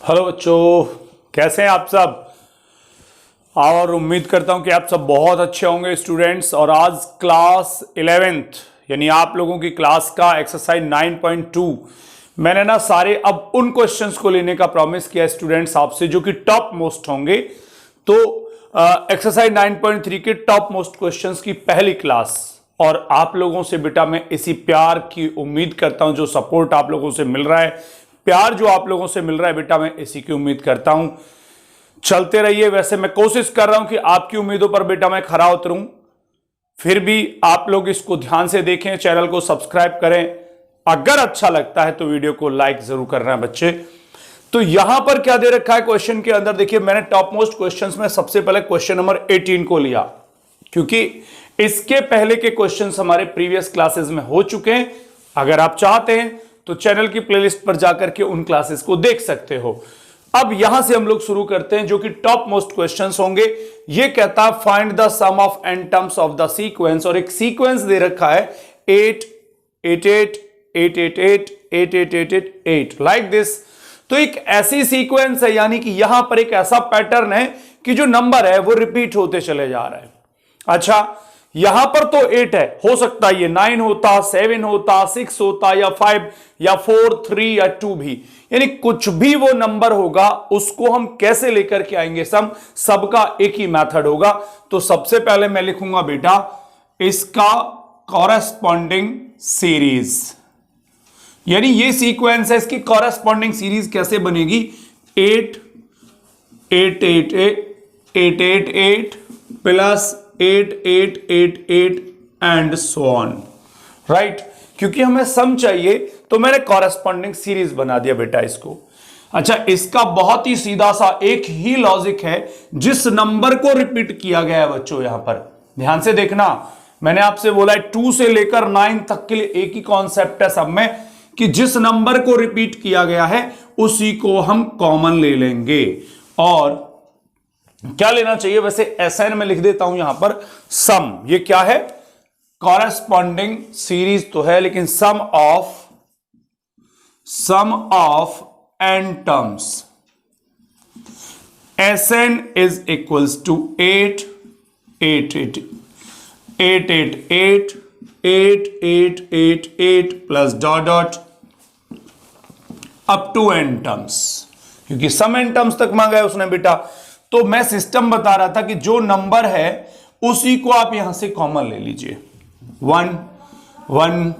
Hello बच्चों, कैसे हैं आप सब। और उम्मीद करता हूं कि आप सब बहुत अच्छे होंगे स्टूडेंट्स। और आज क्लास 11th यानी आप लोगों की क्लास का एक्सरसाइज 9.2 मैंने ना सारे अब उन क्वेश्चंस को लेने का प्रॉमिस किया स्टूडेंट्स आपसे जो कि टॉप मोस्ट होंगे। तो एक्सरसाइज 9.3 के टॉप मोस्ट क्वेश्चंस की पहली क्लास, और आप लोगों से बेटा मैं इसी प्यार की उम्मीद करता हूं, जो सपोर्ट आप लोगों से मिल रहा है, प्यार जो आप लोगों से मिल रहा है बेटा, मैं इसी की उम्मीद करता हूं। चलते रहिए। वैसे मैं कोशिश कर रहा हूं कि आपकी उम्मीदों पर बेटा मैं खरा उतरूं, फिर भी आप लोग इसको ध्यान से देखें, चैनल को सब्सक्राइब करें, अगर अच्छा लगता है तो वीडियो को लाइक जरूर करना है बच्चे। तो यहां पर क्या दे रखा है क्वेश्चन के अंदर, देखिए मैंने टॉप मोस्ट क्वेश्चंस में सबसे पहले क्वेश्चन नंबर 18 को लिया, क्योंकि इसके पहले के क्वेश्चंस हमारे प्रीवियस क्लासेस में हो चुके हैं। अगर आप चाहते हैं तो चैनल की प्लेलिस्ट पर जाकर के उन क्लासेस को देख सकते हो। अब यहां से हम लोग शुरू करते हैं, जो कि टॉप मोस्ट क्वेश्चंस होंगे। ये कहता है find the sum of n terms of the sequence, और एक सीक्वेंस दे रखा है 8 8 8 8 8 8 8 8 8 8 8 लाइक दिस। तो एक ऐसी सीक्वेंस है, यानी कि यहां पर एक ऐसा पैटर्न है कि जो नंबर है वो रिपीट होते चले जा रहा है। अच्छा, यहां पर तो 8 है, हो सकता है ये 9 होता, 7 होता, 6 होता, या 5 या 4 3 या 2 भी, यानी कुछ भी वो नंबर होगा उसको हम कैसे लेकर के आएंगे सम, सबका एक ही मेथड होगा। तो सबसे पहले मैं लिखूंगा बेटा इसका कॉरेस्पॉन्डिंग सीरीज, यानी ये सीक्वेंस है, इसकी कॉरेस्पॉन्डिंग सीरीज कैसे बनेगी, 8 8 8 8 8 8 plus 8 8 8 8 and so on, right. क्योंकि हमें सम चाहिए तो मैंने कॉरेस्पॉन्डिंग सीरीज बना दिया बेटा इसको। अच्छा, इसका बहुत ही सीधा सा एक ही लॉजिक है, जिस नंबर को रिपीट किया गया है बच्चों, यहां पर ध्यान से देखना, मैंने आपसे बोला है 2 से लेकर 9 तक के लिए एक ही कॉन्सेप्ट है सब में, कि जिस नंबर को रिपीट किया गया है उसी को हम कॉमन ले लेंगे। और क्या लेना चाहिए, वैसे एसएन में लिख देता हूं यहां पर सम। ये क्या है, कॉरेस्पॉन्डिंग सीरीज तो है, लेकिन sum of n terms S N is equals to 8 8 8 8 8 8 8 8 8 8 plus dot dot up to n terms, क्योंकि सम n टर्म्स तक मांगा है उसने बेटा। तो मैं सिस्टम बता रहा था कि जो नंबर है उसी को आप यहां से कॉमन ले लीजिए, 1 1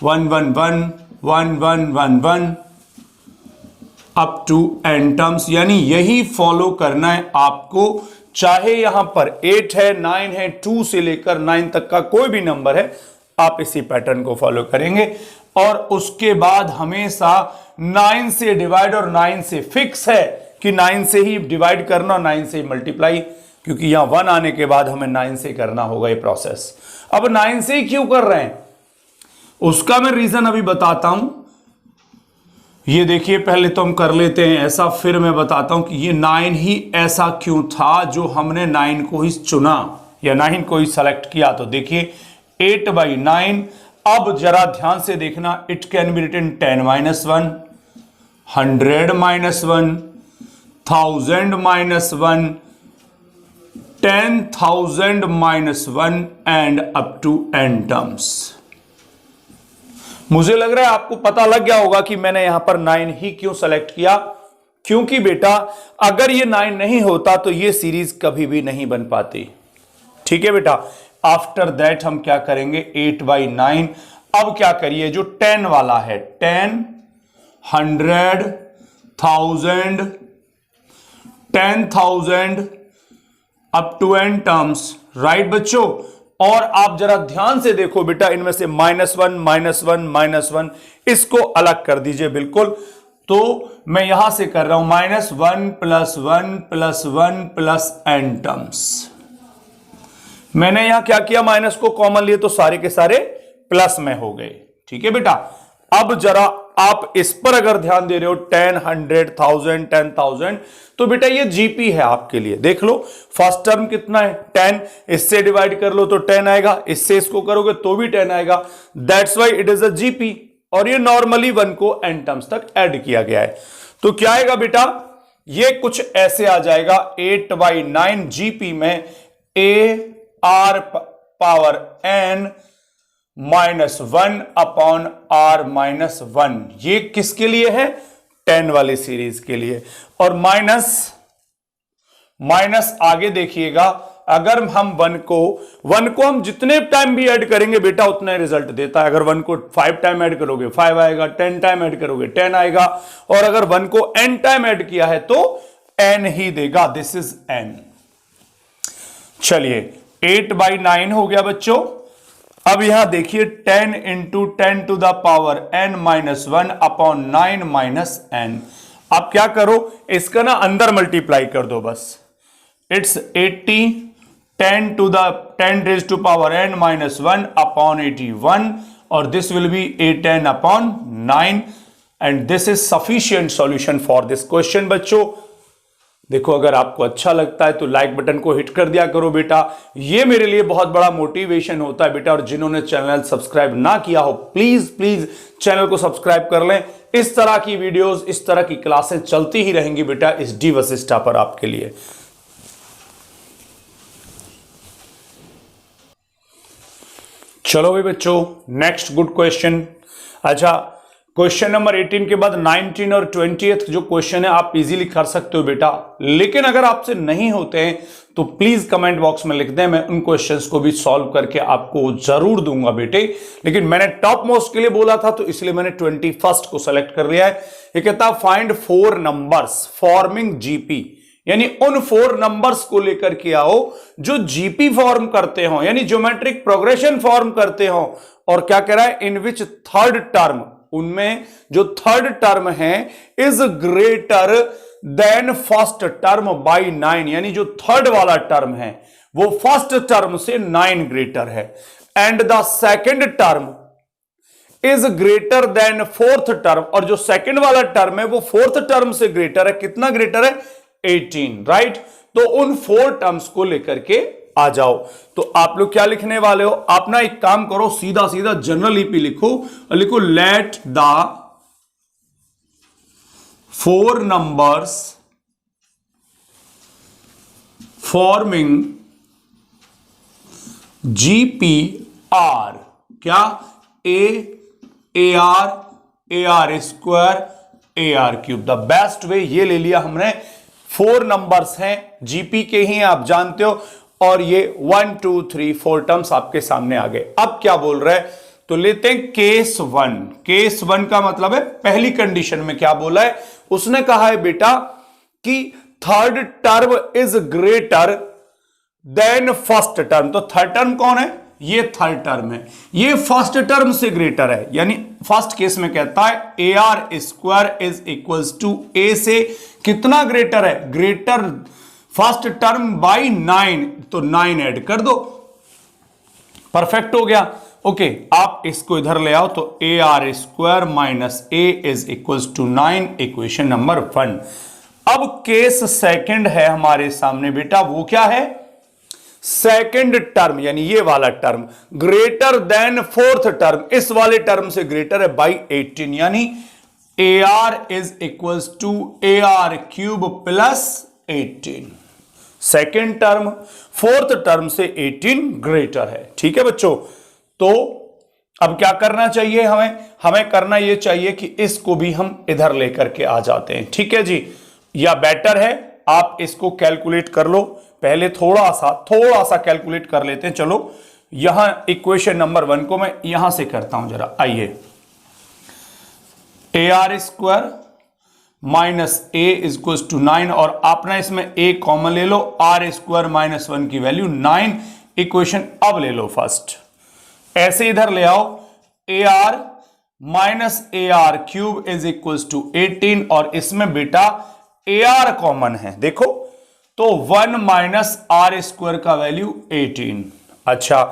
1 1 1 1 1 1 1 अप टू n टर्म्स, यानी यही फॉलो करना है आपको, चाहे यहां पर 8 है 9 है, 2 से लेकर 9 तक का कोई भी नंबर है, आप इसी पैटर्न को फॉलो करेंगे। और उसके बाद हमेशा 9 से डिवाइड, और 9 से फिक्स है कि 9 से ही डिवाइड करना, 9 से ही मल्टीप्लाई, क्योंकि यहां 1 आने के बाद हमें 9 से करना होगा ये प्रोसेस। अब 9 से ही क्यों कर रहे हैं उसका मैं रीजन अभी बताता हूं। ये देखिए, पहले तो हम कर लेते हैं ऐसा, फिर मैं बताता हूं कि ये 9 ही ऐसा क्यों था जो हमने 9 को ही चुना या 9 को ही सेलेक्ट किया। तो देखिए 8/9, अब जरा ध्यान से देखना, it can be written 10 - 1 100 - 1 1000 - 1 10,000 - 1 and up to n terms. मुझे लग रहा है आपको पता लग गया होगा कि मैंने यहां पर 9 ही क्यों सेलेक्ट किया, क्योंकि बेटा अगर ये 9 नहीं होता तो ये सीरीज कभी भी नहीं बन पाती। ठीक है बेटा। आफ्टर दैट हम क्या करेंगे, 8/9। अब क्या करिए, जो 10 वाला है, 10 100 1000 10,000 up to n terms, right बच्चों। और आप जरा ध्यान से देखो बेटा, इनमें से -1 -1 -1 इसको अलग कर दीजिए बिल्कुल। तो मैं यहां से कर रहा हूं -1 + 1 + 1 प्लस n टर्म्स। मैंने यहां क्या किया, माइनस को कॉमन लिए तो सारे के सारे प्लस में हो गए। ठीक है बेटा। अब जरा आप इस पर अगर ध्यान दे रहे हो, 10 100 1000 10,000, तो बेटा ये जीपी है आपके लिए। देख लो फर्स्ट टर्म कितना है, 10, इससे डिवाइड कर लो तो 10 आएगा, इससे इसको करोगे तो भी 10 आएगा। That's why it is a GP. और ये नॉर्मली 1 को n टर्म्स तक ऐड किया गया है। तो क्या आएगा बेटा, ये कुछ ऐसे आ जाएगा 8/9 जीपी में AR पावर n -1/R-1। ये किसके लिए है, 10 वाली सीरीज के लिए। और माइनस आगे देखिएगा, अगर हम 1 को हम जितने टाइम भी ऐड करेंगे बेटा उतना रिजल्ट देता है। अगर 1 को 5 टाइम ऐड करोगे 5 आएगा, 10 टाइम ऐड करोगे 10 आएगा, और अगर 1 को n टाइम ऐड किया है तो n ही देगा। This is n। चलिए 8/9 हो गया बच्चों। अब यहां देखिए 10 × 10⁻n -1 9 -n। आप क्या करो, इसका ना अंदर मल्टीप्लाई कर दो बस। इट्स 80 10 ⁻n -1/81, और this will be 8n/9, and this is sufficient solution for this question. बच्चों देखो, अगर आपको अच्छा लगता है तो लाइक बटन को हिट कर दिया करो बेटा, ये मेरे लिए बहुत बड़ा मोटिवेशन होता है बेटा। और जिन्होंने चैनल सब्सक्राइब ना किया हो प्लीज चैनल को सब्सक्राइब कर लें। इस तरह की वीडियोस, इस तरह की क्लासें चलती ही रहेंगी बेटा इस डी वशिष्ठा पर आपके लिए। चलो भाई बच्चों, नेक्स्ट गुड क्वेश्चन। अच्छा, क्वेश्चन नंबर 18 के बाद 19 और 20 जो क्वेश्चन है आप इजीली कर सकते हो बेटा, लेकिन अगर आपसे नहीं होते हैं तो प्लीज कमेंट बॉक्स में लिख दें, मैं उन क्वेश्चंस को भी सॉल्व करके आपको जरूर दूंगा बेटे। लेकिन मैंने टॉप मोस्ट के लिए बोला था तो इसलिए मैंने 21 को सेलेक्ट कर लिया है। ये कहता है फाइंड 4 नंबर्स फॉर्मिंग जीपी, यानी उन 4 नंबर्स को लेकर के आओ जो जीपी फॉर्म करते हो, यानी ज्योमेट्रिक प्रोग्रेशन फॉर्म करते हो। और क्या कह रहा है, इन विच थर्ड टर्म, उनमें जो थर्ड टर्म है is greater than first term by 9, यानी जो थर्ड वाला टर्म है वो फर्स्ट टर्म से 9 ग्रेटर है। And the second term is greater than fourth term, और जो सेकेंड वाला टर्म है वो फोर्थ टर्म से ग्रेटर है। कितना ग्रेटर है, 18, राइट। तो उन 4 टर्म्स को लेकर के आ जाओ। तो आप लोग क्या लिखने वाले हो, आप ना एक काम करो, सीधा जनरल ईपी लिखो, लिखो let the 4 numbers forming GP R, क्या, AR² AR³। The best way ये ले लिया हमने, 4 नंबर्स हैं जीपी के ही, आप जानते हो, और ये 1 2 3 4 टर्म्स आपके सामने आ गए। अब क्या बोल रहे हैं, तो लेते हैं केस 1। केस 1 का मतलब है पहली कंडीशन में क्या बोला है, उसने कहा है बेटा कि third term is greater than first term. तो थर्ड टर्म कौन है, ये थर्ड टर्म है, ये फर्स्ट टर्म से ग्रेटर है। यानी फर्स्ट केस में कहता है AR² is equals to A से कितना ग्रेटर है, ग्रेटर फर्स्ट टर्म बाय 9, तो 9 ऐड कर दो, परफेक्ट हो गया। ओके, आप इसको इधर ले आओ, तो AR² minus A is equals to 9, equation number 1। अब केस सेकंड है हमारे सामने बेटा, वो क्या है, सेकंड टर्म, यानी ये वाला term greater than fourth term, इस वाले टर्म से ग्रेटर है बाय 18, यानी AR is equals to AR³ plus 18। Second term fourth term से 18 ग्रेटर है। ठीक है बच्चों, तो अब क्या करना चाहिए हमें करना यह चाहिए कि इसको भी हम इधर लेकर के आ जाते हैं। ठीक है जी, या बेटर है आप इसको कैलकुलेट कर लो, पहले थोड़ा सा कैलकुलेट कर लेते हैं। चलो यहां इक्वेशन नंबर 1 को मैं यहां से करता हूं, जरा आइए। AR² minus A is equal to 9, और आपने इसमें A कॉमन ले लो, R² माइनस 1 की वैल्यू 9, इक्वेशन अब ले लो फर्स्ट, ऐसे इधर ले आओ, AR minus AR³ is equal to 18, और इसमें बेटा AR कॉमन है, देखो, तो 1 माइनस R² का वैल्यू 18। अच्छा,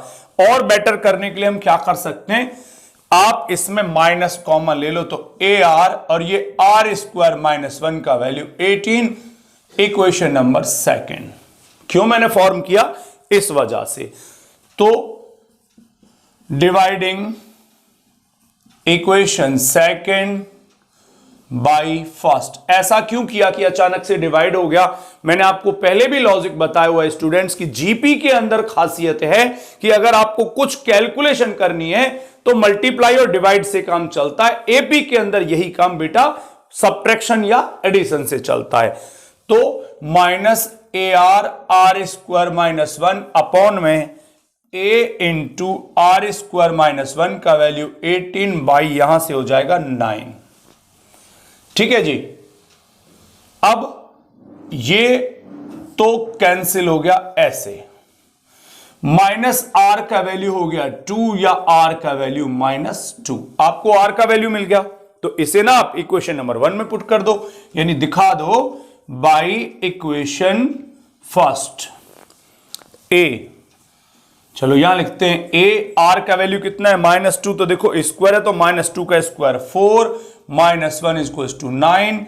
और बेटर करने के लिए हम क्या कर सकते हैं, आप इसमें माइनस कॉमन ले लो, तो AR और ये R² माइनस 1 का वैल्यू 18, इक्वेशन नंबर 2। क्यों मैंने फॉर्म किया, इस वजह से। तो डिवाइडिंग इक्वेशन 2 बाई फर्स्ट। ऐसा क्यों किया कि अचानक से डिवाइड हो गया? मैंने आपको पहले भी लॉजिक बताया हुआ है स्टूडेंट्स की जीपी के अंदर खासियत है कि अगर आपको कुछ कैलकुलेशन करनी है तो मल्टीप्लाई और डिवाइड से काम चलता है। एपी के अंदर यही काम बेटा सब्ट्रैक्शन या एडिशन से चलता है। तो माइनस ए आर स्क्वायर माइनस 1 अपॉन में ए इंटू आर स्क्वायर माइनस 1 का वैल्यू 18 बाई यहां से हो जाएगा 9। ठीक है जी। अब ये तो कैंसिल हो गया ऐसे, माइनस आर का वैल्यू हो गया 2 या आर का वैल्यू -2। आपको आर का वैल्यू मिल गया तो इसे ना आप इक्वेशन नंबर 1 में पुट कर दो, यानी दिखा दो बाई इक्वेशन फर्स्ट ए। चलो यहां लिखते हैं ए आर का वैल्यू कितना है -2, तो देखो स्क्वायर है तो -2 का square 4 -1 equals to 9।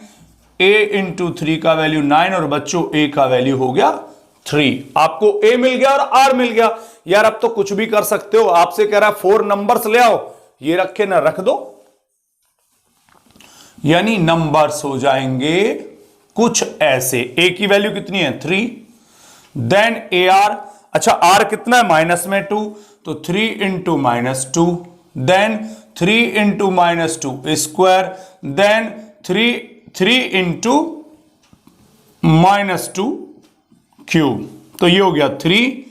A into 3 का वैल्यू 9 और बच्चों ए का वैल्यू हो गया 3। आपको ए मिल गया और आर मिल गया। यार अब तो कुछ भी कर सकते हो, आपसे कह रहा है 4 नंबर्स ले आओ, ये रखे ना रख दो, यानी नंबर्स हो जाएंगे कुछ ऐसे। ए की वैल्यू कितनी है 3, देन ए आर, अच्छा आर कितना है माइनस में 2 तो 3 into -2, then 3 into -2 square, then 3 into -2 cube, तो ये हो गया 3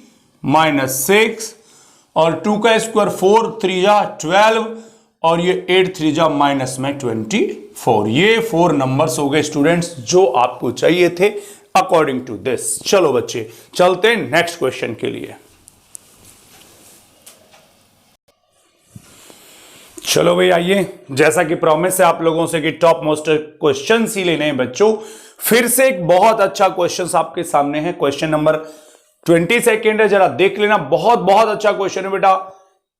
-6 और 2 का स्क्वायर 4 3 जा 12 और ये 8 3 जा माइनस में 24। ये 4 नंबर्स हो गए स्टूडेंट्स जो आपको चाहिए थे अकॉर्डिंग टू दिस। चलो बच्चे चलते हैं नेक्स्ट क्वेश्चन के लिए। चलो भाई आइए, जैसा कि प्रॉमिस है आप लोगों से कि टॉप मोस्ट क्वेश्चन ही लेने हैं बच्चों, फिर से एक बहुत अच्छा क्वेश्चन आपके सामने है। क्वेश्चन नंबर 22 है, जरा देख लेना। बहुत बहुत अच्छा क्वेश्चन है बेटा,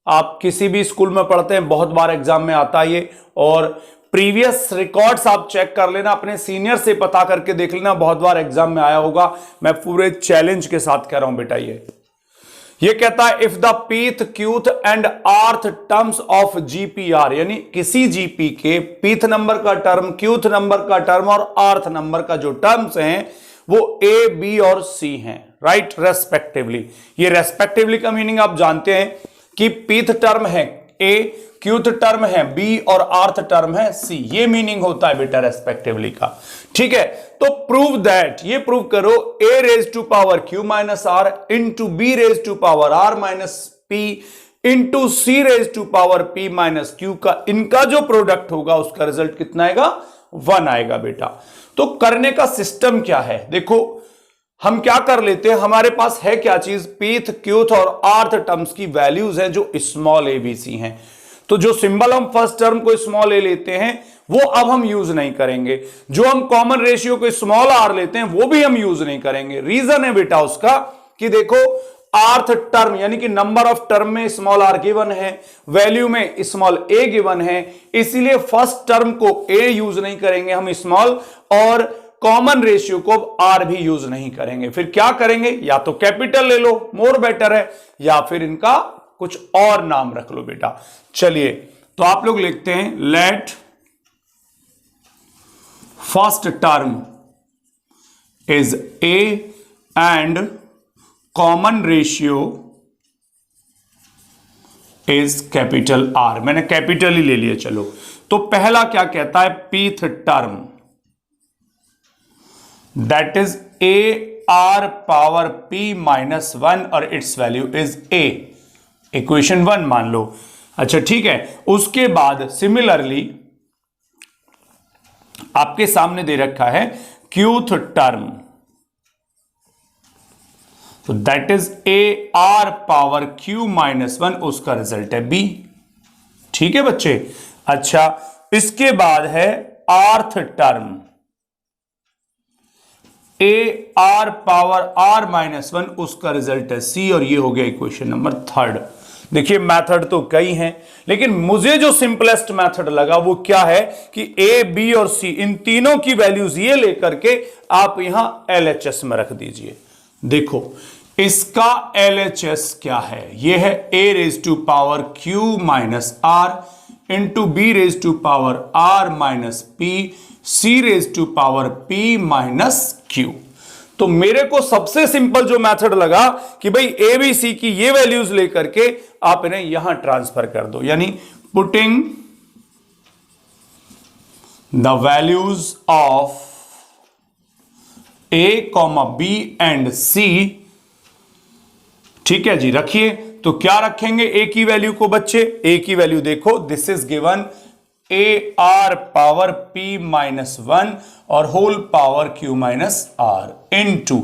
आप किसी भी स्कूल में पढ़ते हैं, बहुत बार एग्जाम में आता है ये, और प्रीवियस रिकॉर्ड्स आप चेक कर लेना, अपने सीनियर से पता करके देख लेना, बहुत बार एग्जाम में आया होगा। मैं पूरे चैलेंज के साथ कह रहा हूं बेटा। ये कहता है इफ द पीथ क्यूथ एंड आर्थ टर्म्स ऑफ जीपीआर, यानी किसी जीपी के पीथ नंबर का टर्म, क्यूथ नंबर का टर्म और आर्थ नंबर का जो टर्म्स हैं वो ए बी और सी हैं, राइट, रेस्पेक्टिवली। ये रेस्पेक्टिवली का मीनिंग आप जानते हैं कि पीथ टर्म है ए, क्यूथ टर्म है बी और आर्थ टर्म है सी, ये मीनिंग होता है बेटा रेस्पेक्टिवली का। ठीक है, तो प्रूव दैट, ये प्रूव करो a raise to power q minus are into B raise to power r minus p into c raise to power p minus q का इनका जो प्रोडक्ट होगा उसका रिजल्ट कितना आएगा 1 आएगा बेटा। तो करने का सिस्टम क्या है, देखो हम क्या कर लेते हैं, हमारे पास है क्या चीज, पीथ क्यूथ और आर्थ टर्म्स की वैल्यूज हैं जो स्मॉल ए बी सी हैं। तो जो सिंबल हम फर्स्ट टर्म को स्मॉल ए लेते हैं वो अब हम यूज नहीं करेंगे, जो हम कॉमन रेशियो को स्मॉल आर लेते हैं वो भी हम यूज नहीं करेंगे। रीजन है बेटा उसका कि देखो आर्थ टर्म यानी कि नंबर ऑफ टर्म में स्मॉल आर गिवन है, वैल्यू में स्मॉल ए गिवन है, इसीलिए फर्स्ट टर्म को ए यूज नहीं करेंगे हम स्मॉल, और कॉमन रेशियो को आर भी यूज नहीं करेंगे। फिर क्या करेंगे, या तो कैपिटल ले लो मोर बेटर है, या फिर इनका कुछ और नाम रख लो बेटा। चलिए तो आप लोग लिखते हैं let first term is A and common ratio is capital R. मैंने कैपिटल ही ले लिया। चलो तो पहला क्या कहता है, pith term that is A R power P minus 1 और it's value is a, equation 1 मान लो। अच्छा ठीक है, उसके बाद सिमिलरली आपके सामने दे रखा है क्यूथ टर्म, तो that is A R power Q minus 1, उसका रिजल्ट है बी। ठीक है बच्चे। अच्छा इसके बाद है rth term a are power are minus 1, उसका रिजल्ट है सी, और ये हो गया इक्वेशन नंबर 3। देखिए मेथड तो कई हैं, लेकिन मुझे जो सिंपलेस्ट मेथड लगा वो क्या है कि ए बी और सी इन तीनों की वैल्यूज ये लेकर के आप यहां एलएचएस में रख दीजिए। देखो इसका एलएचएस क्या है, ये है A raise to power Q minus are into B raise to power are minus P C raise to power P minus Q. तो मेरे को सबसे सिंपल जो मेथड लगा कि भाई ए बी सी की ये वैल्यूज लेकर के आप इन्हें यहां ट्रांसफर कर दो, यानी putting the values of A comma B and C. ठीक है जी, रखिए। तो क्या रखेंगे ए की वैल्यू को बच्चे? ए की वैल्यू देखो, this is given A are power P minus one और whole power Q minus R into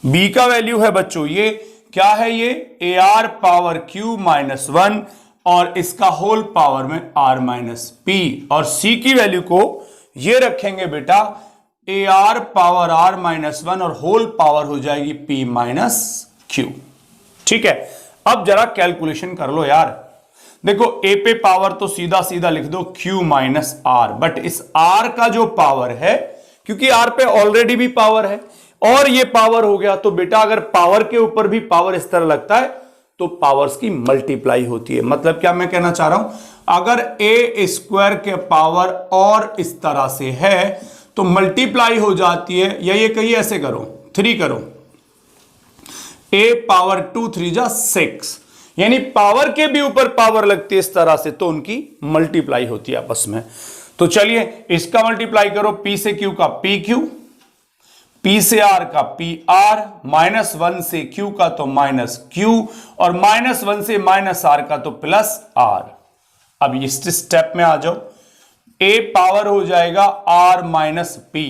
B का वैल्यू है बच्चों ये क्या है, ये A are power Q minus one और इसका होल पावर में आर माइनस पी। और सी की वैल्यू को ये रखेंगे बेटा A are power are minus one और होल पावर हो जाएगी पी माइनस क्यू। ठीक है, अब जरा कैलकुलेशन कर लो यार। देखो ए पे पावर तो सीधा सीधा लिख दो Q माइनस आर, बट इस R का जो पावर है, क्योंकि R पे ऑलरेडी भी पावर है और ये पावर हो गया, तो बेटा अगर पावर के ऊपर भी पावर इस तरह लगता है तो पावर्स की मल्टीप्लाई होती है। मतलब क्या मैं कहना चाह रहा हूं, अगर a स्क्वायर के पावर और इस तरह से है तो मल्टीप्लाई हो जाती है, या ये कहिए ऐसे करो 3 करो, a पावर 2 3 जा 6, यानी पावर के भी ऊपर पावर लगती है इस तरह से तो उनकी मल्टीप्लाई होती है आपस में। तो चलिए इसका मल्टीप्लाई करो, p से q का पी क्यू, p से r का पी आर, माइनस वन से q का तो माइनस q और माइनस वन से माइनस r का तो प्लस r। अब इस स्टेप में आ जाओ, a पावर हो जाएगा r माइनस p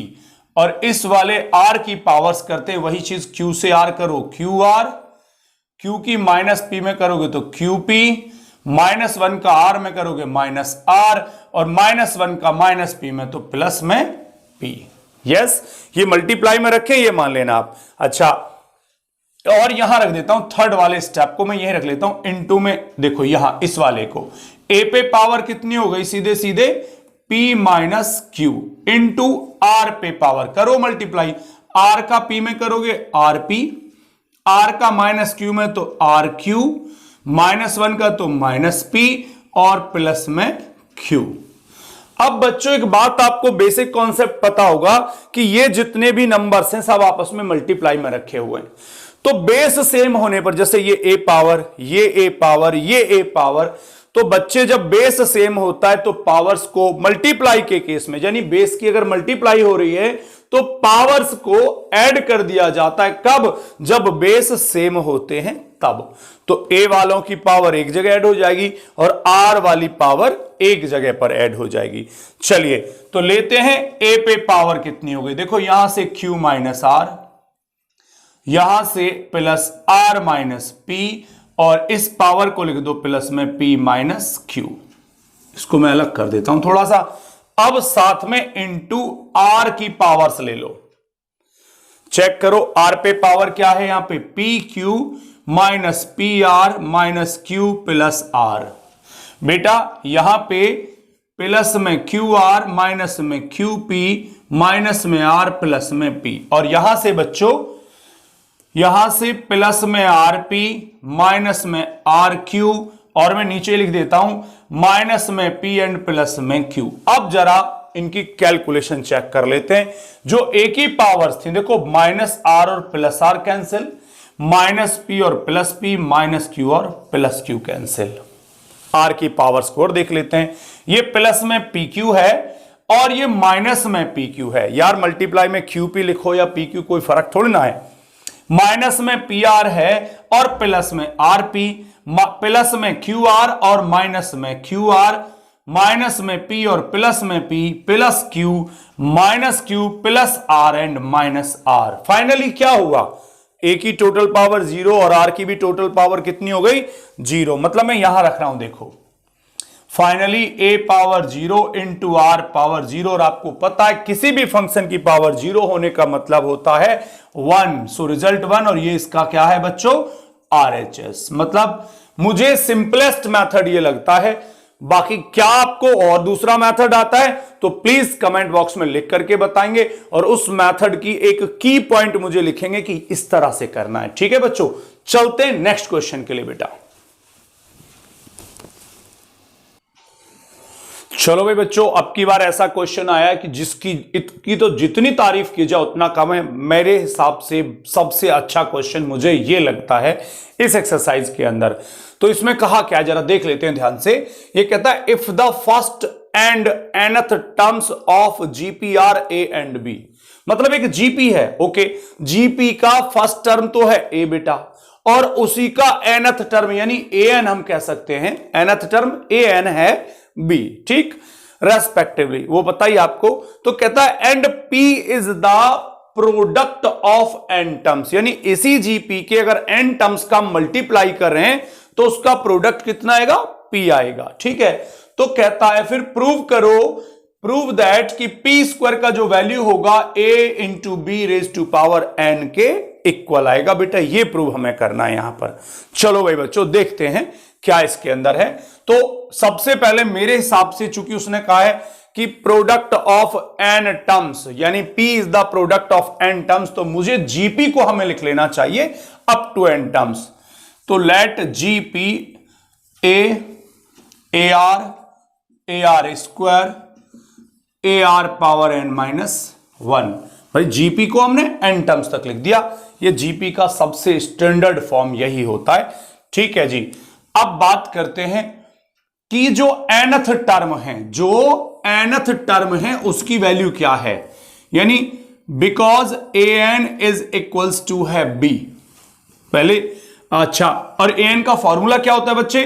और इस वाले r की पावर्स करते हैं वही चीज, q से r करो qr, q की माइनस p में करोगे तो qp, माइनस वन का r में करोगे माइनस r और माइनस वन का माइनस p में तो प्लस में p। यस, ये मल्टीप्लाई में रखें, ये मान लेना आप। अच्छा, और यहां रख देता हूं थर्ड वाले स्टेप को, मैं यही रख लेता हूं इनटू में। देखो यहां इस वाले को a पे पावर कितनी हो गई, सीधे सीधे p minus Q into r पे पावर करो मल्टीप्लाई, r का p में करोगे rp, r का माइनस क्यू में तो आर क्यू, माइनस वन का तो माइनस पी और प्लस में क्यू। अब बच्चों एक बात आपको बेसिक कॉन्सेप्ट पता होगा कि ये जितने भी नंबर्स हैं सब आपस में मल्टीप्लाई में रखे हुए हैं, तो बेस सेम होने पर, जैसे ये a पावर, ये a पावर, ये a पावर, तो बच्चे जब बेस सेम होता है तो पावर्स को मल्टीप्लाई के केस में, यानी बेस की अगर मल्टीप्लाई हो रही है तो पावर्स को ऐड कर दिया जाता है। कब? जब बेस सेम होते हैं तब। तो a वालों की पावर एक जगह ऐड हो जाएगी और r वाली पावर एक जगह पर ऐड हो जाएगी। चलिए तो लेते हैं a पे पावर कितनी हो गई, देखो यहां से q माइनस आर, यहां से प्लस r माइनस p और इस पावर को लिख दो प्लस में p माइनस क्यू। इसको मैं अलग कर देता हूं थोड़ा सा। अब साथ में इंटू r की पावर्स ले लो, चेक करो r पे पावर क्या है, यहां पे p q minus p r minus q plus r. बेटा यहां पे प्लस में क्यू आर माइनस में क्यू पी माइनस में आर प्लस में पी, और यहां से बच्चों यहां से प्लस में आर पी माइनस में आर क्यू और मैं नीचे लिख देता हूं माइनस में पी एंड प्लस में क्यू। अब जरा इनकी कैलकुलेशन चेक कर लेते हैं। जो एक ही पावर्स थी, देखो माइनस आर और plus r cancel, minus P और प्लस पी, माइनस क्यू और प्लस क्यू कैंसिल। आर की पावर स्कोर देख लेते हैं, ये प्लस में पी क्यू है और ये माइनस में पी क्यू है। यार मल्टीप्लाई में क्यू पी लिखो या पी क्यू कोई फर्क थोड़ी ना है, माइनस में पी आर है और प्लस में आर पी, प्लस में क्यू आर और माइनस में क्यू आर, माइनस में पी और प्लस में p plus q, minus q plus r and minus r. Finally क्या हुआ, ए की टोटल पावर 0 और आर की भी टोटल पावर कितनी हो गई 0। मतलब मैं यहां रख रहा हूं, देखो finally a power 0 into r power 0, और आपको पता है किसी भी फंक्शन की पावर 0 होने का मतलब होता है 1, सो रिजल्ट 1, और ये इसका क्या है बच्चों RHS। मतलब मुझे सिंपलेस्ट मेथड ये लगता है, बाकी क्या आपको और दूसरा मेथड आता है तो प्लीज कमेंट बॉक्स में लिख करके बताएंगे, और उस मेथड की एक की पॉइंट मुझे लिखेंगे कि इस तरह से करना है। ठीक है बच्चों, चलते हैं नेक्स्ट क्वेश्चन के लिए। बेटा चलो भाई बच्चों, अब की बार ऐसा क्वेश्चन आया है कि इसकी तो जितनी तारीफ की जाए उतना कम है। मेरे हिसाब से सबसे अच्छा क्वेश्चन मुझे ये लगता है इस एक्सरसाइज के अंदर। तो इसमें कहा क्या, जरा देख लेते हैं ध्यान से। ये कहता है if the first and nth terms of GPR A and B, मतलब एक जीपी है, ओके, जीपी का फर्स्ट टर्म तो है ए बेटा, और उसी का nth टर्म यानी an हम कह सकते हैं, nth टर्म an है b, ठीक, रेस्पेक्टिवली वो बताइए आपको। तो कहता है and p is the product of n terms, यानी इसी जीपी के अगर n टर्म्स का मल्टीप्लाई कर रहे हैं तो उसका प्रोडक्ट कितना आएगा, p आएगा, ठीक है। तो कहता है फिर प्रूव करो, प्रूव दैट कि p स्क्वायर का जो वैल्यू होगा a into B raise to power n के इक्वल आएगा। बेटा ये प्रूव हमें करना है यहां पर। चलो भाई बच्चों देखते हैं क्या इसके अंदर है। तो सबसे पहले मेरे हिसाब से, चूंकि उसने कहा है कि प्रोडक्ट ऑफ n टर्म्स, यानी p is the product of n terms, तो मुझे gp को हमें लिख लेना चाहिए अप टू n टर्म्स। तो let gp ar square ar power n minus 1। भाई जीपी को हमने n टर्म्स तक लिख दिया, ये जीपी का सबसे स्टैंडर्ड फॉर्म यही होता है, ठीक है जी। अब बात करते हैं कि जो nth टर्म है, जो nth टर्म है उसकी वैल्यू क्या है, यानी because an is equals to है b पहले, अच्छा, और an का फॉर्मूला क्या होता है बच्चे,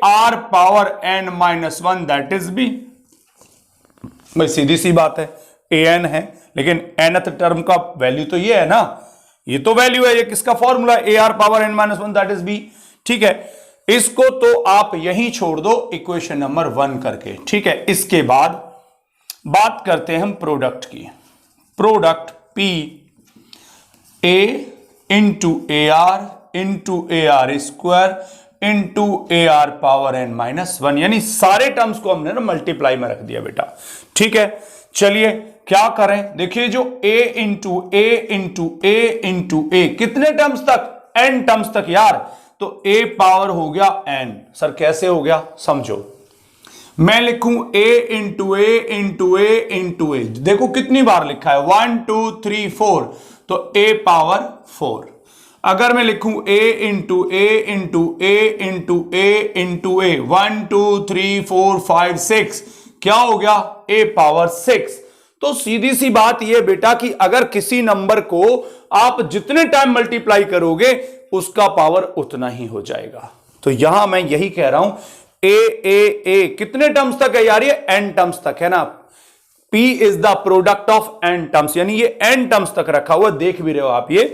ar power n minus 1 that is b। भाई सीधी सी बात है, an है, लेकिन nth टर्म का वैल्यू तो ये है ना, ये तो वैल्यू है, ये किसका formula, ar power n minus 1 that is b, ठीक है। इसको तो आप यहीं छोड़ दो इक्वेशन नंबर 1 करके, ठीक है। इसके बाद बात करते हैं हम प्रोडक्ट की, product p a into ar square into ar power n minus 1, यानी सारे टर्म्स को हमने ना मल्टीप्लाई में रख दिया बेटा, ठीक है। चलिए क्या करें, देखिए जो a इंटू a कितने टर्म्स तक, n टर्म्स तक यार, तो a पावर हो गया n। सर कैसे हो गया, समझो, मैं लिखूं a इंटू a, देखो कितनी बार लिखा है, 1 2 3 4, तो a पावर 4। अगर मैं लिखूं a इंटू a 1 2 3 4 5 6, क्या हो गया, a पावर 6। तो सीधी सी बात यह बेटा कि अगर किसी नंबर को आप जितने टाइम मल्टीप्लाई करोगे उसका पावर उतना ही हो जाएगा। तो यहां मैं यही कह रहा हूं, ए कितने टर्म्स तक है यार, ये n टर्म्स तक है ना, p is the product of n terms, यानी ये n टर्म्स तक रखा हुआ, देख भी रहे हो आप, ये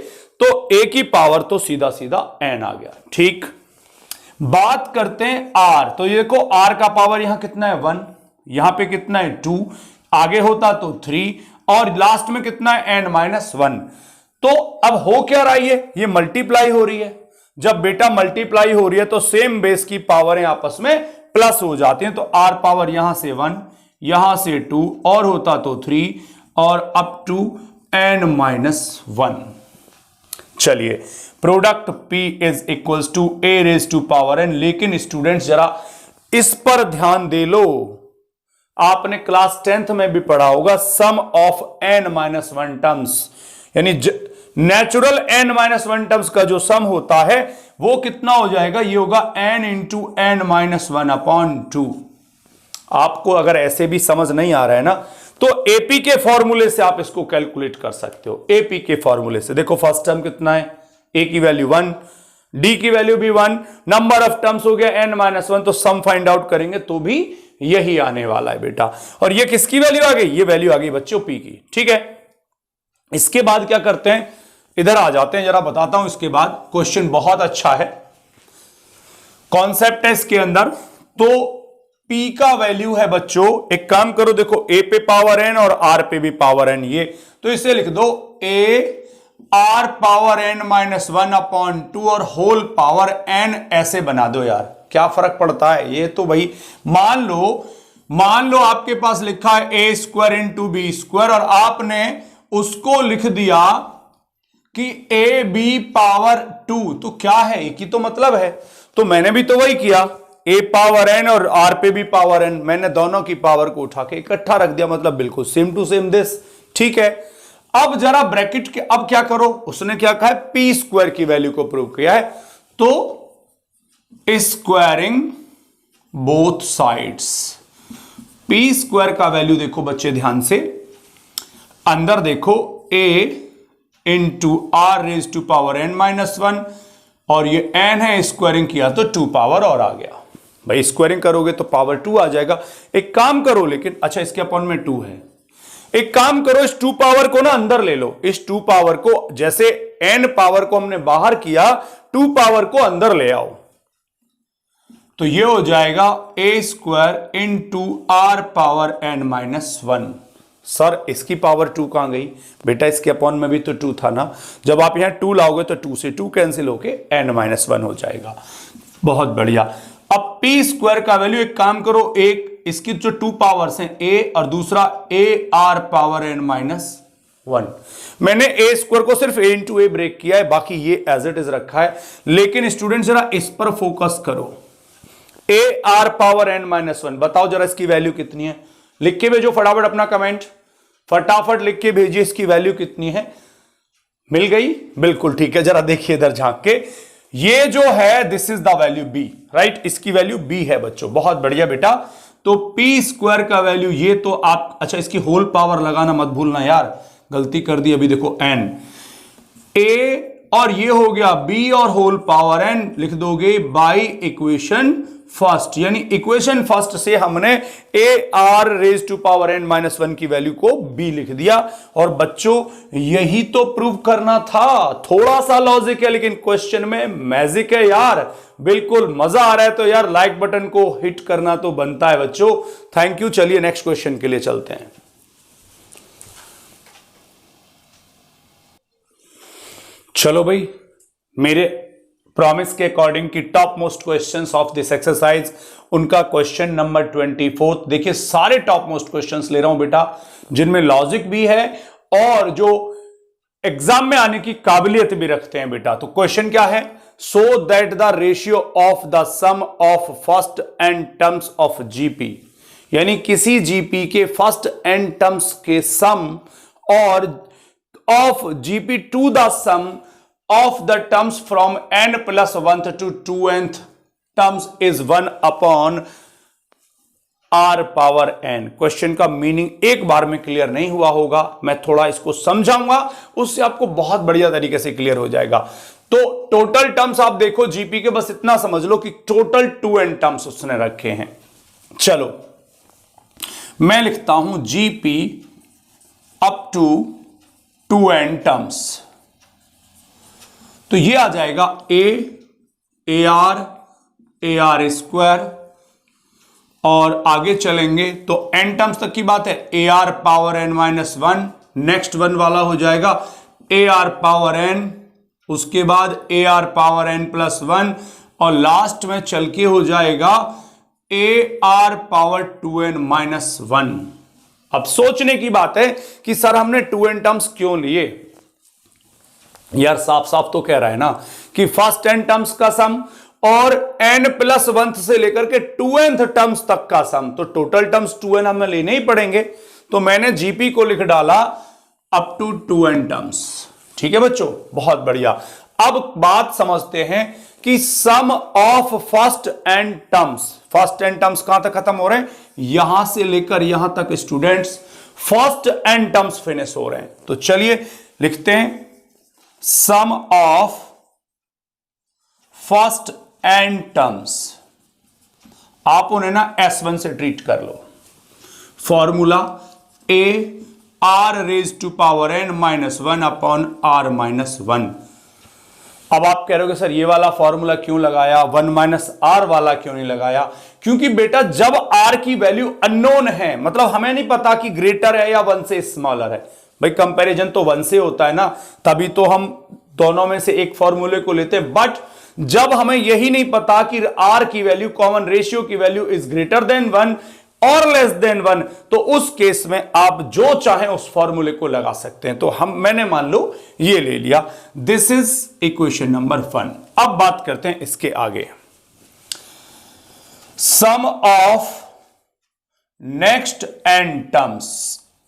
तो a की पावर तो सीधा सीधा n आ गया, ठीक। बात करते हैं r, तो ये देखो r का पावर यहां कितना है 1, यहां पे कितना है 2, आगे होता तो 3, और लास्ट में कितना है n माइनस 1। तो अब हो क्या रहा है, ये मल्टीप्लाई हो रही है। जब बेटा मल्टीप्लाई हो रही है तो सेम बेस की पावरें आपस में प्लस हो जाती हैं, तो r पावर यहां से 1, यहां से 2, और होता तो 3, और अप टू n माइनस 1। चलिए product p is equals to a raise to power n। लेकिन स्टूडेंट्स जरा इस पर ध्यान दे लो, आपने क्लास 10th में भी पढ़ा होगा, सम ऑफ n माइनस 1 टर्म्स, यानी नेचुरल n माइनस 1 टर्म्स का जो सम होता है वो कितना हो जाएगा, ये होगा n into n minus 1 upon 2। आपको अगर ऐसे भी समझ नहीं आ रहा है ना, तो AP के फॉर्मूले से आप इसको कैलकुलेट कर सकते हो। AP के फॉर्मूले से देखो, फर्स्ट टर्म कितना है, A की वैल्यू 1, D की वैल्यू भी 1, नंबर ऑफ टर्म्स हो गया n माइनस 1, तो सम फाइंड आउट करेंगे तो भी यही आने वाला है बेटा। और ये किसकी वैल्यू आ गई, ये वैल्यू आ गई बच्चों P की, ठीक है। इसके बाद क्या करते हैं, इधर आ जाते हैं, जरा बताता हूं इसके बाद। क्वेश्चन बहुत अच्छा है, कॉन्सेप्ट है इसके अंदर। तो P का वैल्यू है बच्चों, एक काम करो, देखो A पे पावर n और R पे भी पावर n, ये तो इसे लिख दो A R power n minus 1 upon 2 और होल पावर n, ऐसे बना दो यार, क्या फर्क पड़ता है। ये तो भाई मान लो आपके पास लिखा है a square into b square, और आपने उसको लिख दिया कि a b पावर 2, तो क्या है, एक ही तो मतलब है। तो मैंने भी तो वही किया, ए पावर एन और आर पे भी पावर एन, मैंने दोनों की पावर को उठा के इकट्ठा रख दिया, मतलब बिल्कुल सेम टू सेम दिस। ठीक है, अब जरा ब्रैकेट के अब क्या करो, उसने क्या कहा है, पी स्क्वायर की वैल्यू को प्रूव किया है, तो squaring both sides, p square का वैल्यू देखो बच्चे ध्यान से, अंदर देखो a into r raise to power n minus 1 और ये n है, स्क्वायरिंग किया तो 2 पावर और आ गया। भाई स्क्वायरिंग करोगे तो पावर 2 आ जाएगा। एक काम करो, लेकिन अच्छा इसके अपॉन में 2 है, एक काम करो इस 2 पावर को ना अंदर ले लो, इस 2 पावर को, जैसे n पावर को हमने बाहर किया, 2 पावर को अंदर ले आओ, तो ये हो जाएगा a square into r power n minus 1। Sir इसकी पावर 2 कहां गई बेटा, इसके अपॉन में भी तो 2 था ना, जब आप यहां 2 लाओगे तो 2 से 2 कैंसिल होके n माइनस 1 हो जाएगा। बहुत बढ़िया। अब p स्क्वायर का वैल्यू, एक काम करो, एक इसकी जो 2 पावर्स हैं a और दूसरा a r power n minus 1, मैंने a स्क्वायर को सिर्फ a इंटू ए ब्रेक किया है, बाकी ये एज इट इज रखा है। लेकिन स्टूडेंट जरा इस पर फोकस करो, a r power n minus 1, बताओ जरा इसकी वैल्यू कितनी है, लिख के भेजो फटाफट अपना कमेंट, फटाफट लिख के भेजिए इसकी वैल्यू कितनी है। मिल गई, बिल्कुल ठीक है। जरा देखिए इधर झांक के, ये जो है this is the value b, right, इसकी वैल्यू b है बच्चों। बहुत बढ़िया बेटा, तो p स्क्वायर का वैल्यू ये तो आप, अच्छा इसकी होल पावर लगाना मत भूलना यार, गलती कर दी अभी, देखो n a और ये हो गया b और होल पावर n लिख दोगे बाई इक्वेशन फर्स्ट, यानी इक्वेशन फर्स्ट से हमने a r raise to power n minus 1 की वैल्यू को b लिख दिया। और बच्चों यही तो प्रूव करना था, थोड़ा सा लॉजिक है लेकिन क्वेश्चन में मैजिक है यार, बिल्कुल मजा आ रहा है तो यार लाइक बटन को हिट करना तो बनता है बच्चों। Thank you. चलिए नेक्स्ट क्वेश्चन के लिए चलते हैं। चलो भाई, मेरे प्रॉमिस के अकॉर्डिंग की top most questions of this exercise, उनका क्वेश्चन नंबर 24। देखिए सारे टॉप मोस्ट क्वेश्चंस ले रहा हूं बेटा, जिनमें लॉजिक भी है और जो एग्जाम में आने की काबिलियत भी रखते हैं बेटा। तो क्वेश्चन क्या है, so that the ratio of the sum of first n terms of GP, यानी किसी जीपी के फर्स्ट एन टर्म्स के सम और of GP to the sum of the terms from n plus 1th to 2nth terms is 1 upon r power n। Question का meaning एक बार में clear नहीं हुआ होगा, मैं थोड़ा इसको समझाऊंगा, उससे आपको बहुत बढ़िया तरीके से क्लियर हो जाएगा। तो टोटल टर्म्स आप देखो जीपी के, बस इतना समझ लो कि टोटल 2n टर्म्स उसने रखे हैं। चलो मैं लिखता हूं GP up to 2n terms, तो ये आ जाएगा ए आर स्क्वायर, और आगे चलेंगे तो n टर्म्स तक की बात है, A are power n minus 1, next one वाला हो जाएगा ए आर पावर n, उसके बाद A R power n plus 1, और लास्ट में चल के हो जाएगा A R power 2n minus 1। अब सोचने की बात है कि सर हमने 2n टर्म्स क्यों लिए, यार साफ साफ तो कह रहा है ना कि फर्स्ट n टर्म्स का सम और n प्लस 1 से लेकर के 2nth टर्म्स तक का सम, तो टोटल टर्म्स 2n हमें लेने ही पड़ेंगे। तो मैंने जीपी को लिख डाला अप टू 2n टर्म्स। ठीक है बच्चों, बहुत बढ़िया। अब बात समझते हैं कि sum of first n terms, first n terms कहां तक खत्म हो रहे हैं, यहां से लेकर यहां तक students first n terms finish हो रहे हैं। तो चलिए लिखते हैं sum of first n terms, आप उन्हें ना S1 से ट्रीट कर लो। Formula a r raise to power n minus 1 upon r minus 1। अब आप कह रहे हो कि सर ये वाला फॉर्मूला क्यों लगाया, 1 माइनस आर वाला क्यों नहीं लगाया? क्योंकि बेटा जब r की वैल्यू अननोन है, मतलब हमें नहीं पता कि ग्रेटर है या 1 से स्मॉलर है, भाई कंपैरिजन तो 1 से होता है ना, तभी तो हम दोनों में से एक फॉर्मूले को लेते हैं। बट जब हमें यही नहीं पता कि r की वैल्यू, कॉमन रेशियो की वैल्यू इज ग्रेटर देन 1 और लेस देन 1, तो उस केस में आप जो चाहें उस फॉर्मूले को लगा सकते हैं। तो मैंने मान लो ये ले लिया, दिस इज इक्वेशन नंबर 1। अब बात करते हैं इसके आगे। सम ऑफ नेक्स्ट एन टर्म्स।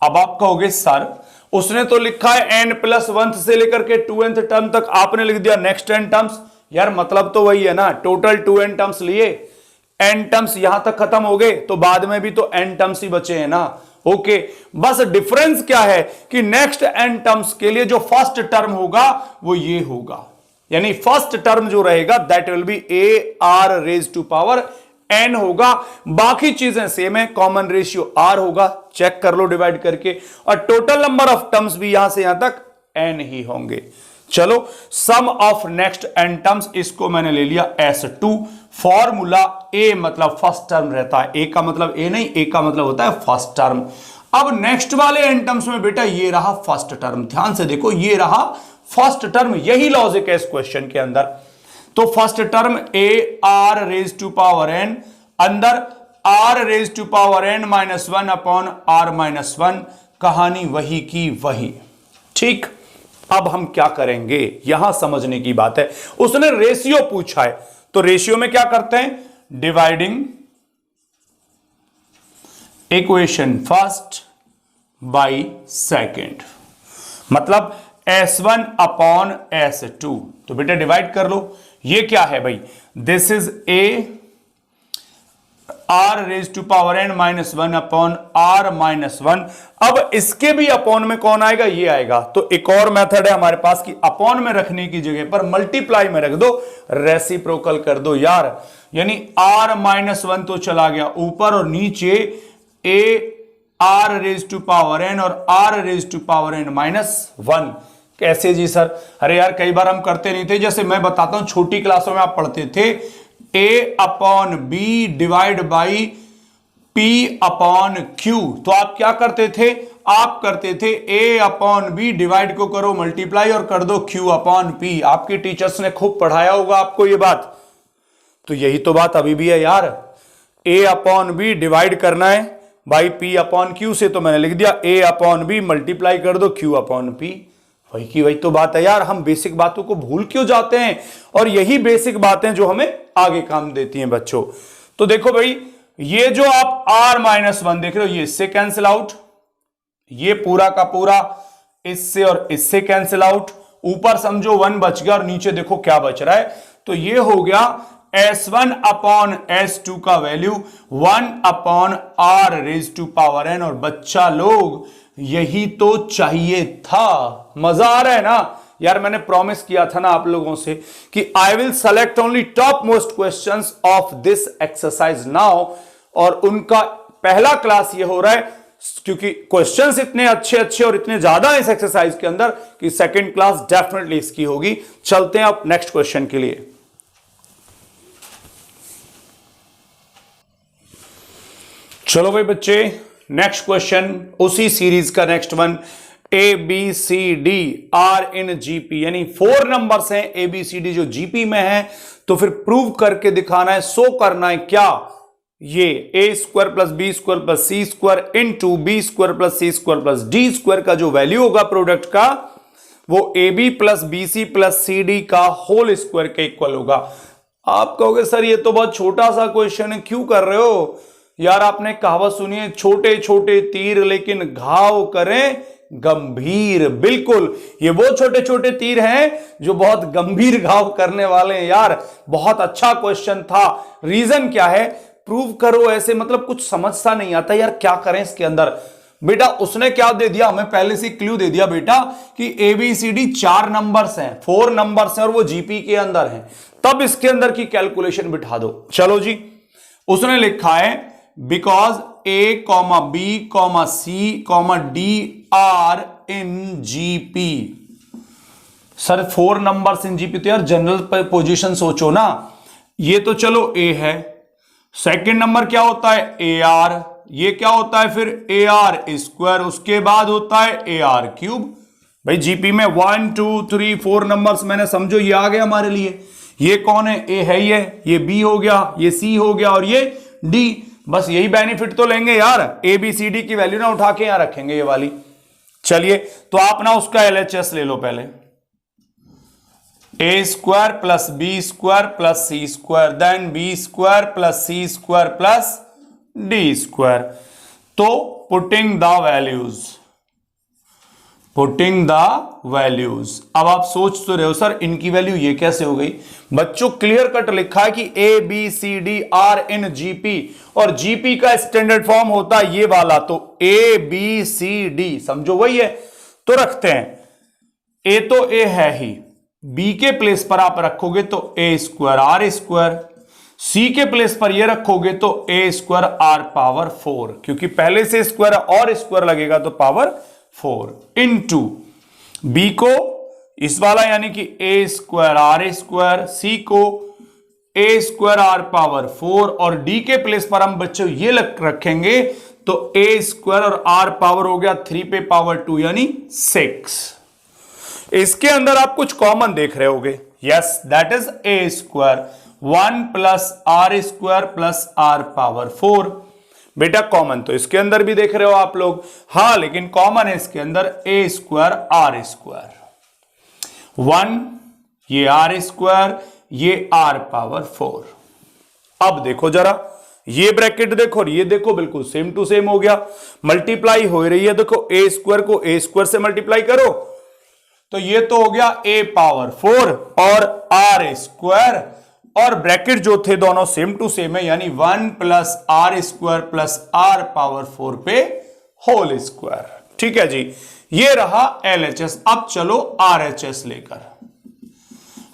अब आप कहोगे सर उसने तो लिखा है n+1 से लेकर के 2n टर्म तक, आपने लिख दिया नेक्स्ट n टर्म्स। यार मतलब तो वही है ना, टोटल 2n टर्म्स लिए, n टर्म्स यहां तक खत्म हो गए तो बाद में भी तो n टर्म्स ही बचे हैं ना। ओके, बस डिफरेंस क्या है कि नेक्स्ट n टर्म्स के लिए जो फर्स्ट टर्म होगा वो ये होगा, यानी फर्स्ट टर्म जो रहेगा दैट विल बी AR⁴n होगा। बाकी चीजें सेम है, कॉमन रेशियो R होगा, चेक कर लो डिवाइड करके, और टोटल नंबर ऑफ टर्म्स भी यहां से यहां तक n ही होंगे। चलो, सम ऑफ नेक्स्ट n टर्म्स, इसको मैंने ले लिया S2। फॉर्मूला A मतलब फर्स्ट टर्म रहता है, A का मतलब A नहीं, A का मतलब होता है फर्स्ट टर्म। अब नेक्स्ट वाले n टर्म्स में बेटा ये रहा फर्स्ट टर्म, ध्यान से देखो ये रहा फर्स्ट टर्म, यही लॉजिक है इस क्वेश्चन के अंदर। तो फर्स्ट टर्म AR⁴n, अंदर R⁴n-1/R-1, कहानी वही की वही। ठीक, अब हम क्या करेंगे, यहां समझने की बात है। उसने रेशियो पूछा है तो रेशियो में क्या करते हैं, dividing equation first by second, मतलब S1/S2। तो बेटा डिवाइड कर लो, ये क्या है भाई, दिस इज AR⁴n-1/R-1। अब इसके भी अपॉन में कौन आएगा, ये आएगा। तो एक और मेथड है हमारे पास कि अपॉन में रखने की जगह पर मल्टीप्लाई में रख दो, रेसिप्रोकल कर दो यार, यानी R-1 तो चला गया ऊपर और नीचे AR⁴n और R⁴n-1। कैसे जी सर, अरे यार कई बार हम करते नहीं थे, जैसे मैं बताता हूं छोटी क्लासों में आप पढ़ते थे A/B डिवाइड बाई P/Q। तो आप क्या करते थे, आप करते थे A/B डिवाइड को करो मल्टीप्लाई और कर दो Q/P। आपके टीचर्स ने खूब पढ़ाया होगा आपको ये बात, तो यही तो बात अभी भी है यार, A/B डिवाइड करना है बाई P/Q से, तो मैंने लिख दिया A/B मल्टीप्लाई कर दो Q/P। वही की वही तो बात है यार, हम बेसिक बातों को भूल क्यों जाते हैं, और यही बेसिक बातें जो हमें आगे काम देती हैं बच्चों। तो देखो भाई, ये जो आप R-1 देख रहे हो, ये इससे कैंसिल आउट, ये पूरा का पूरा इससे और इससे कैंसिल आउट, ऊपर समझो 1 बच गया और नीचे देखो क्या बच रहा है, तो ये हो गया S1/S2 का वैल्यू 1/R⁴n। और बच्चा लोग यही तो चाहिए था, मजा आ रहा है ना यार। मैंने प्रॉमिस किया था ना आप लोगों से कि I will select only top most questions of this exercise now, और उनका पहला क्लास ये हो रहा है क्योंकि क्वेश्चंस इतने अच्छे अच्छे और इतने ज्यादा इस एक्सरसाइज के अंदर कि सेकंड क्लास डेफिनेटली इसकी होगी। चलते हैं आप नेक्स्ट क्वेश्चन के लिए। चलो भाई बच्चे, नेक्स्ट क्वेश्चन उसी सीरीज का next one, ABCD are in GP, यानी 4 नंबर्स हैं ABCD जो जीपी में है, तो फिर प्रूव करके दिखाना है, शो करना है क्या, ये A² + B² + C² into B² + C² + D² का जो वैल्यू होगा प्रोडक्ट का, वो AB + BC + CD का होल स्क्वायर के इक्वल होगा। आप कहोगे सर ये तो बहुत छोटा सा क्वेश्चन है, क्यों कर रहे हो यार। आपने कहावत सुनी है, छोटे छोटे तीर लेकिन घाव करें गंभीर। बिल्कुल, ये वो छोटे छोटे तीर हैं जो बहुत गंभीर घाव करने वाले हैं यार। बहुत अच्छा क्वेश्चन था। रीजन क्या है, प्रूव करो ऐसे, मतलब कुछ समझ सा नहीं आता यार, क्या करें इसके अंदर। बेटा उसने क्या दे दिया हमें, पहले से क्लू दे दिया बेटा कि ABCD 4 नंबर्स हैं, 4 नंबर्स हैं और वो जीपी के अंदर हैं, तब इसके अंदर की कैलकुलेशन बिठा दो। चलो जी, उसने लिखा है because A, B, C, D are in GP. Sir 4 numbers in GP, तो यार जनरल पोजीशन सोचो ना, ये तो चलो A है, सेकंड नंबर क्या होता है AR, ये क्या होता है फिर AR², उसके बाद होता है AR3। भाई जीपी में 1 2 3 4 नंबर्स मैंने समझो ये आ गए हमारे लिए। ये कौन है, A है, ये B हो गया, ये C हो गया और ये D। बस यही बेनिफिट तो लेंगे यार, ABCD की वैल्यू ना उठा के यहां रखेंगे ये वाली। चलिए तो आप ना उसका LHS ले लो पहले, A square plus B square plus C square, then B square plus C square plus D square. तो पुटिंग द वैल्यूज, अब आप सोच तो रहे हो सर इनकी वैल्यू ये कैसे हो गई। बच्चों क्लियर कट लिखा है कि A B C D are in GP, और जीपी का स्टैंडर्ड फॉर्म होता है ये वाला, तो ए बी सी डी समझो वही है। तो रखते हैं, ए तो ए है ही, बी के प्लेस पर आप रखोगे तो ए स्क्वायर आर स्क्वायर, सी के प्लेस पर ये रखोगे तो ए स्क्वायर आर पावर 4, क्योंकि पहले से स्क्वायर और स्क्वायर लगेगा तो पावर 4, इनटू बी को इस वाला यानी कि ए स्क्वायर आर स्क्वायर, सी को ए स्क्वायर आर पावर 4, और डी के प्लेस पर हम बच्चों ये रखेंगे तो ए स्क्वायर और आर पावर हो गया 3 पे पावर 2 यानी 6। इसके अंदर आप कुछ कॉमन देख रहे होगे, yes that is a square 1 plus r square plus r power 4। बेटा कॉमन तो इसके अंदर भी देख रहे हो आप लोग, हां लेकिन कॉमन है इसके अंदर ए स्क्वायर आर स्क्वायर, 1 ये आर स्क्वायर ये आर पावर 4। अब देखो जरा ये ब्रैकेट देखो और ये देखो, बिल्कुल सेम टू सेम हो गया, मल्टीप्लाई हो रही है। देखो ए स्क्वायर को ए स्क्वायर से मल्टीप्लाई करो तो ये तो हो गया ए पावर 4 और आर स्क्वायर, और ब्रैकेट जो थे दोनों सेम टू सेम है, यानी 1 plus r square plus r power 4 पे होल स्क्वायर। ठीक है जी, ये रहा एलएचएस। अब चलो आरएचएस लेकर।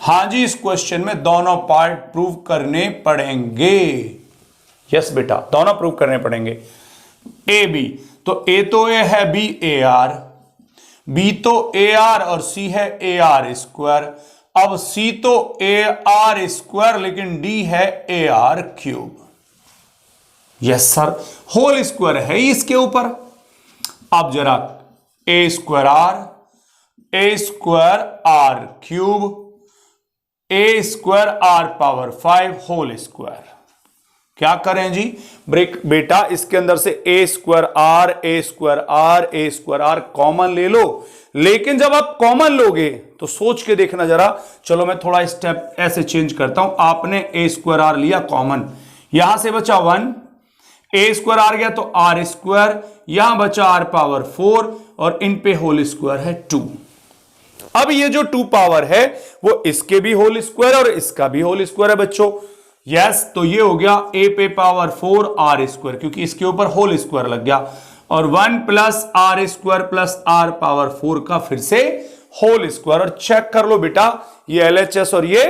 हां जी, इस क्वेश्चन में दोनों पार्ट प्रूव करने पड़ेंगे। यस बेटा, दोनों प्रूव करने पड़ेंगे। ए बी, तो ए तो ए है, बी ए आर, बी तो ए आर और सी है ए आर स्क्वायर। अब सी तो ए आर स्क्वायर लेकिन डी है A R cube. Yes sir, whole square है ही इसके ऊपर। अब जरा A square R cube, A square R power 5 whole square. क्या करें जी बेटा, इसके अंदर से ए स्क्वायर आर कॉमन ले लो, लेकिन जब आप कॉमन लोगे तो सोच के देखना जरा। चलो मैं थोड़ा स्टेप ऐसे चेंज करता हूं। आपने ए स्क्वायर आर लिया कॉमन, यहां से बचा 1, ए स्क्वायर आर गया तो आर स्क्वायर, यहां बचा आर पावर 4 और इन पे होल स्क्वायर है 2। अब ये जो 2 पावर है वो इसके भी होल स्क्वायर और इसका भी होल स्क्वायर है बच्चों। यस, तो ये हो गया ए पे पावर 4 आर स्क्वायर, क्योंकि इसके ऊपर होल स्क्वायर लग गया, और 1 plus r square plus r power 4 का फिर से होल स्क्वायर। और चेक कर लो बेटा, ये एलएचएस और ये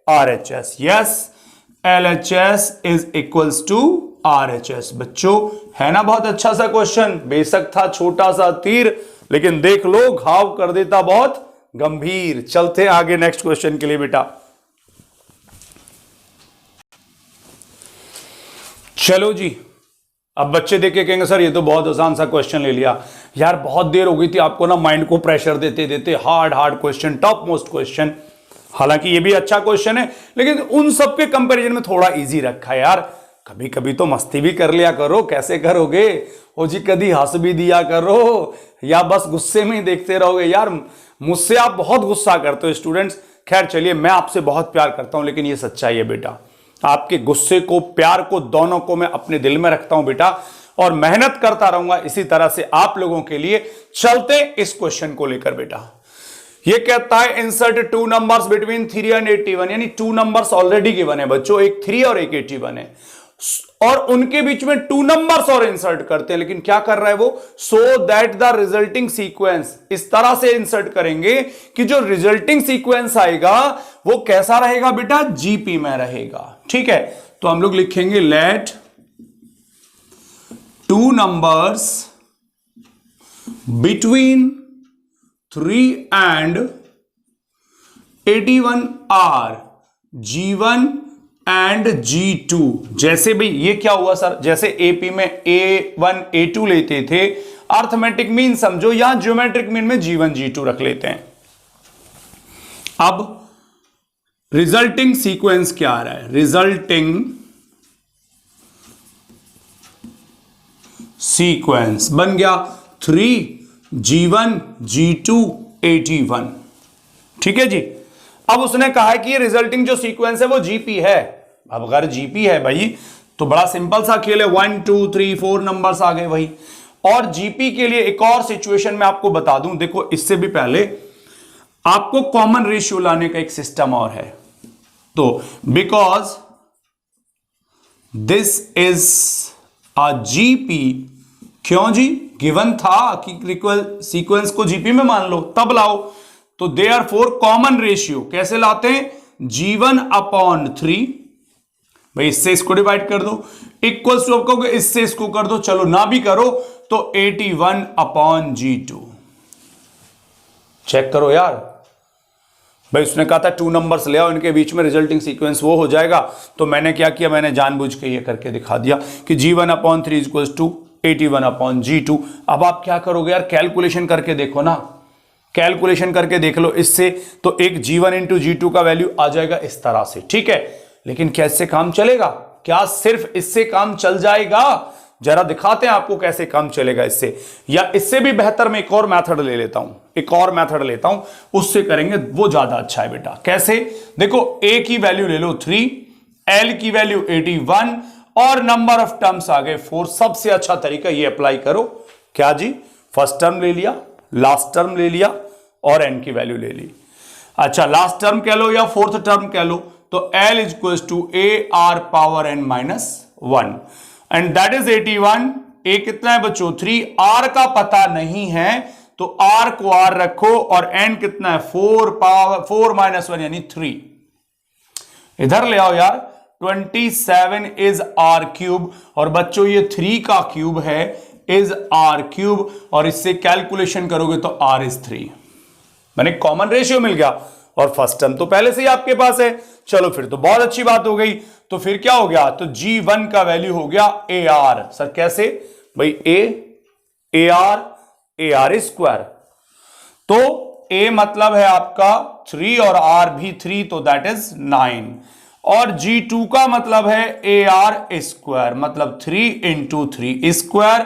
RHS. Yes, LHS is equals to RHS. बच्चों है ना बहुत अच्छा सा क्वेश्चन, बेशक था छोटा सा तीर, लेकिन देख लो घाव कर देता बहुत गंभीर। चलते आगे नेक्स्ट क्वेश्चन के लिए बेटा। चलो जी, अब बच्चे देख के कहेंगे सर ये तो बहुत आसान सा क्वेश्चन ले लिया। यार बहुत देर हो गई थी आपको ना माइंड को प्रेशर देते देते, hard question, top most question. हालांकि ये भी अच्छा क्वेश्चन है, लेकिन उन सब के कंपैरिजन में थोड़ा इजी रखा है यार। कभी कभी तो मस्ती भी कर लिया करो, कैसे करोगे ओ जी, कभी हंस भी दिया करो, या बस गुस्से में ही देखते रहोगे। यार मुझसे आप बहुत गुस्सा करते हो स्टूडेंट्स। खैर चलिए, मैं आपसे बहुत प्यार करता हूं, लेकिन ये सच्चाई है बेटा। आपके गुस्से को, प्यार को, दोनों को मैं अपने दिल में रखता हूं बेटा, और मेहनत करता रहूंगा इसी तरह से आप लोगों के लिए। चलते इस क्वेश्चन को लेकर बेटा। ये कहता है इंसर्ट 2 नंबर्स बिटवीन 3 एंड 81, यानी 2 नंबर्स ऑलरेडी गिवन है बच्चों, एक 3 और एक 81 है, और उनके बीच में 2 नंबर्स और इंसर्ट करते हैं। लेकिन क्या कर रहा है वो, सो दैट द रिजल्टिंग सीक्वेंस, इस तरह से इंसर्ट करेंगे कि जो रिजल्टिंग सीक्वेंस आएगा वो कैसा रहेगा बेटा, जीपी में रहेगा। ठीक है, तो हम लोग लिखेंगे let 2 numbers between 3 and 81 are G1 and G2। जैसे भाई ये क्या हुआ सर, जैसे एपी में A1 A2 लेते थे, अर्थमेटिक मीन समझो, यहां ज्योमेट्रिक मीन में G1 G2 रख लेते हैं। अब रिजल्टिंग सीक्वेंस क्या आ रहा है, रिजल्टिंग सीक्वेंस बन गया 3 G1 G2 81। ठीक है जी। अब उसने कहा है कि ये रिजल्टिंग जो सीक्वेंस है वो जीपी है। अब अगर जीपी है भाई तो बड़ा सिंपल सा खेल है, 1 2 3 4 नंबर्स आ गए भाई। और जीपी के लिए एक और सिचुएशन मैं आपको बता दूं, देखो इससे भी पहले आपको कॉमन रेशियो लाने का एक सिस्टम और है। तो because this is a GP, क्यों जी, गिवन था कि सीक्वेंस को जीपी में मान लो तब लाओ, तो they are four common ratio कैसे लाते हैं, G1/3 भाई, इससे इसको डिवाइड कर दो, इक्वल्स टू आपको इससे इसको कर दो, चलो ना भी करो तो 81/G2। चेक करो यार भाई, उसने कहा था 2 नंबर्स ले आओ, इनके बीच में रिजल्टिंग सीक्वेंस वो हो जाएगा। तो मैंने क्या किया, मैंने जानबूझ के ये करके दिखा दिया कि G1/3 इक्वल्स टू 81/G2। अब आप क्या करोगे यार, कैलकुलेशन करके देखो ना, कैलकुलेशन करके देख लो इससे, तो एक G1 इंटू G2 का वैल्यू आ जाएगा इस तरह से, ठीक है। लेकिन क्या इससे काम चलेगा, क्या सिर्फ इससे काम चल जाएगा, जरा दिखाते हैं आपको कैसे काम चलेगा इससे। या इससे भी बेहतर मैं एक और मेथड ले लेता हूं, एक और मेथड लेता हूं, उससे करेंगे, वो ज्यादा अच्छा है बेटा। कैसे, देखो a की वैल्यू ले लो 3, l की वैल्यू 81 और नंबर ऑफ टर्म्स आ गए 4। सबसे अच्छा तरीका ये अप्लाई करो, क्या जी, फर्स्ट टर्म ले लिया, लास्ट टर्म ले लिया और n की वैल्यू ले ली। अच्छा, लास्ट टर्म कह लो या फोर्थ टर्म कह लो, तो l is equal to AR⁻n-1 and that is 81। a कितना है बच्चों 3, r का पता नहीं है तो r को r रखो और n कितना है 4 यानी 3। इधर ले आओ यार, 27 इज r³ और बच्चों ये 3 का क्यूब है, इज r³ और इससे कैलकुलेशन करोगे तो r इज 3। मैंने कॉमन रेशियो मिल गया और फर्स्ट टर्म तो पहले से ही आपके पास है। चलो फिर तो बहुत अच्छी बात हो गई। तो फिर क्या हो गया, तो G1 का वैल्यू हो गया AR। सर कैसे भाई, AR स्क्वायर, तो A मतलब है आपका 3 और R भी 3 तो दैट इज 9 और G2 का मतलब है AR स्क्वायर, मतलब 3 इंटू 3 स्क्वायर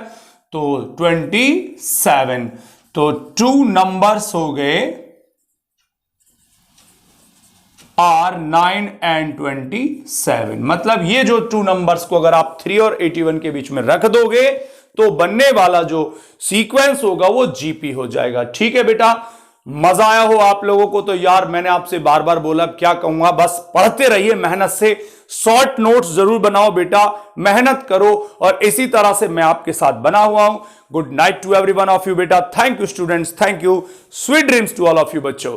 तो 27। तो 2 नंबर्स हो गए R 9 एंड 27। मतलब ये जो 2 नंबर्स को अगर आप 3 और 81 के बीच में रख दोगे तो बनने वाला जो सीक्वेंस होगा वो जीपी हो जाएगा। ठीक है बेटा, मजा आया हो आप लोगों को तो यार, मैंने आपसे बार बार बोला, क्या कहूंगा, बस पढ़ते रहिए मेहनत से, शॉर्ट नोट्स जरूर बनाओ बेटा, मेहनत करो और इसी तरह से मैं आपके साथ बना हुआ हूं। Good night to everyone of you बेटा, thank you students, thank you, sweet dreams to all of you बच्चों।